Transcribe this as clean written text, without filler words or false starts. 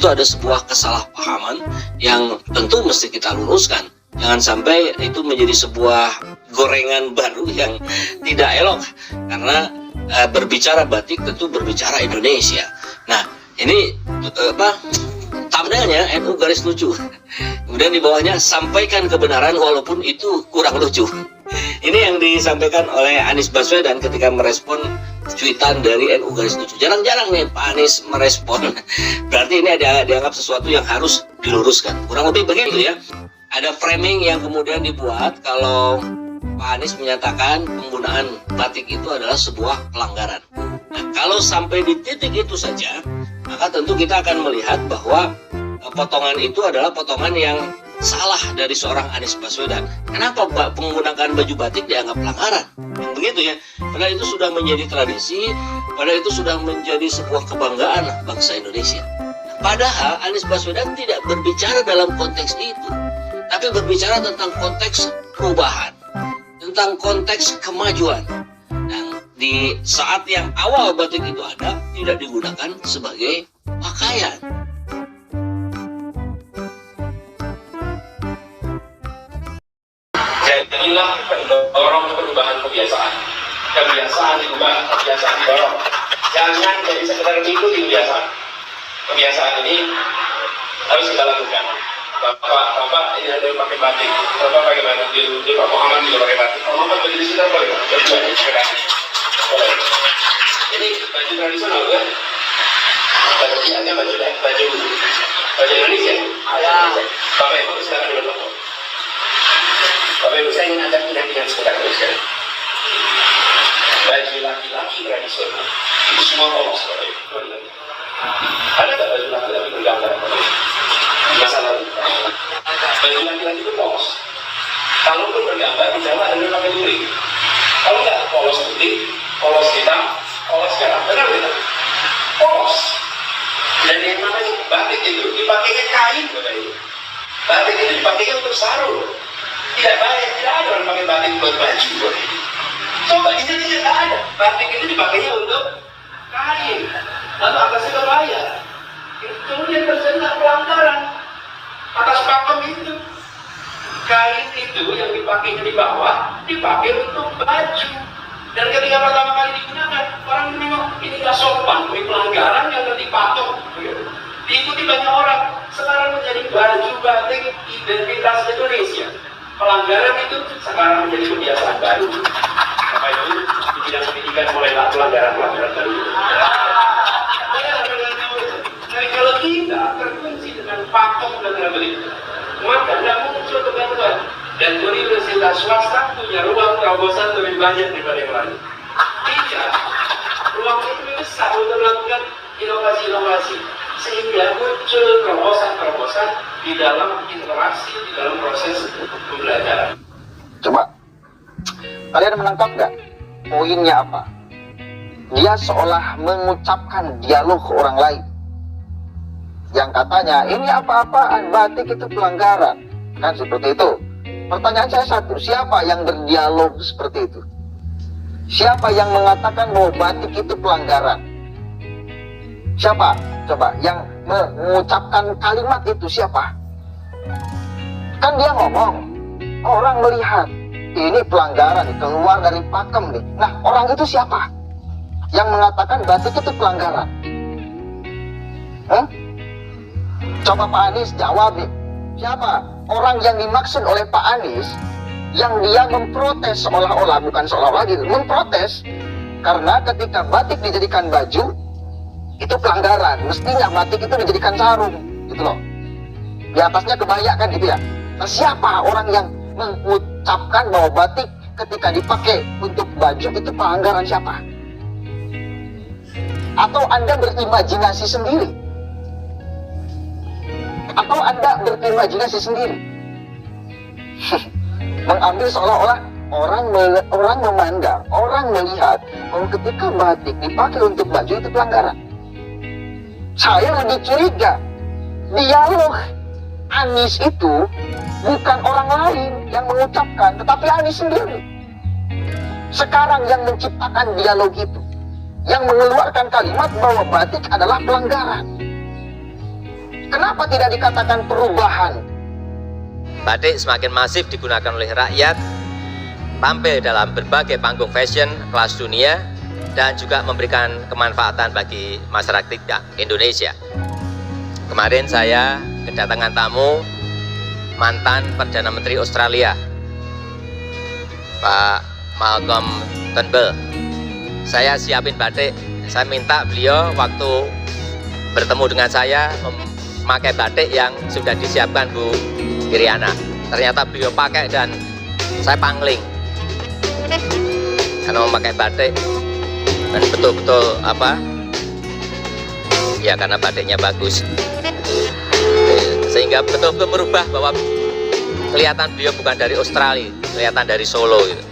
itu ada sebuah kesalahpahaman yang tentu mesti kita luruskan. Jangan sampai itu menjadi sebuah gorengan baru yang tidak elok, karena berbicara batik tentu berbicara Indonesia. Nah, ini thumbnailnya NU garis lucu, kemudian di bawahnya sampaikan kebenaran walaupun itu kurang lucu. Ini yang disampaikan oleh Anies Baswedan ketika merespon cuitan dari NU garis lucu. Jarang-jarang nih Pak Anies merespon. Berarti ini dianggap sesuatu yang harus diluruskan. Kurang lebih begitu ya. Ada framing yang kemudian dibuat kalau Pak Anies menyatakan penggunaan batik itu adalah sebuah pelanggaran. Nah, kalau sampai di titik itu saja, maka tentu kita akan melihat bahwa potongan itu adalah potongan yang salah dari seorang Anies Baswedan. Kenapa menggunakan baju batik dianggap pelanggaran? Begitu ya. Padahal itu sudah menjadi tradisi, padahal itu sudah menjadi sebuah kebanggaan bangsa Indonesia. Padahal Anies Baswedan tidak berbicara dalam konteks itu, tapi berbicara tentang konteks perubahan, tentang konteks kemajuan. Dan di saat yang awal batik itu ada, tidak digunakan sebagai pakaian. Jadilah pendorong perubahan kebiasaan. Kebiasaan diubah, kebiasaan didorong. Jangan jadi sekedar mengikuti kebiasaan. Kebiasaan ini harus kita lakukan. Bapak ini ada yang pakai batik. Bapak pakai batik. Di Pak Muhammad juga pakai batik. Pak Muhammad baju di sini boleh? Baju boleh. Ini baju tradisional kan? Bajunya baju Indonesia. Bapak Ibu silakan dulu. Bapak Ibu, saya ingin ajak ingat sebentar sekali. Baju laki-laki tradisional itu semua polos, Bapak Ibu. Ada tak baju laki-laki bergambar di masa lalu? Baju laki-laki itu polos. Kalaupun bergambar, di Jawa ada yang pakai luring. Kalau nggak polos putih, polos hitam, polos merah, benar tidak? Polos. Dan yang namanya batik itu dipakainya kain, Bapak Ibu. Batik itu dipakainya untuk sarung. Tidak ada orang pakai batik buat baju. Coba di sini tidak ada. Batik itu dipakainya untuk kain, lalu atasnya kebaya. Kemudian terjadi pelanggaran atas pakem itu. Kain itu yang dipakainya di bawah dipakai untuk baju. Dan ketika pertama kali digunakan, orang menengok ini nggak sopan, ini pelanggaran yang dipatok. Diikuti banyak orang. Sekarang menjadi baju batik identitas Indonesia. Pelanggaran itu sekarang menjadi kebiasaan baru. Bapak Ibu, di bidang pendidikan mulailah pelanggaran baru. Jadi kalau kita terkunci dengan pakem dan labeling, maka tidak muncul kebantuan. Dan universitas swasta punya ruang terobosan lebih banyak daripada yang lain. Tidak, ruang itu lebih besar untuk melakukan inovasi-inovasi, sehingga muncul terobosan-terobosan di dalam interaksi, di dalam proses pembelajaran. Coba, kalian menangkap nggak poinnya apa? Dia seolah mengucapkan dialog ke orang lain yang katanya ini apa-apaan, batik itu pelanggaran, kan seperti itu. Pertanyaan saya satu, siapa yang berdialog seperti itu? Siapa yang mengatakan bahwa batik itu pelanggaran? Siapa? Coba, yang mengucapkan kalimat itu siapa? Kan dia ngomong, orang melihat ini pelanggaran, keluar dari pakem nih. Nah, orang itu siapa yang mengatakan batik itu pelanggaran? Coba Pak Anies jawab nih, siapa orang yang dimaksud oleh Pak Anies yang dia memprotes seolah-olah, bukan seolah-olah gitu, memprotes karena ketika batik dijadikan baju itu pelanggaran, mestinya batik itu dijadikan sarung gitu loh, di atasnya kebaya kan gitu ya. Nah, siapa orang yang mengucapkan bahwa batik ketika dipakai untuk baju itu pelanggaran, siapa? Atau Anda berimajinasi sendiri? Atau Anda berimajinasi sendiri? Mengambil seolah-olah orang memandang, orang melihat bahwa ketika batik dipakai untuk baju itu pelanggaran. Saya lebih curiga, dialog Anies itu bukan orang lain yang mengucapkan, tetapi Anies sendiri. Sekarang yang menciptakan dialog itu, yang mengeluarkan kalimat bahwa batik adalah pelanggaran. Kenapa tidak dikatakan perubahan? Batik semakin masif digunakan oleh rakyat, tampil dalam berbagai panggung fashion kelas dunia, dan juga memberikan kemanfaatan bagi masyarakat Indonesia. Kemarin saya kedatangan tamu mantan Perdana Menteri Australia, Pak Malcolm Turnbull. Saya siapin batik, saya minta beliau waktu bertemu dengan saya memakai batik yang sudah disiapkan Bu Iriana. Ternyata beliau pakai dan saya pangling karena memakai batik dan betul-betul ya karena batiknya bagus, sehingga betul-betul merubah bahwa kelihatan beliau bukan dari Australia, kelihatan dari Solo gitu.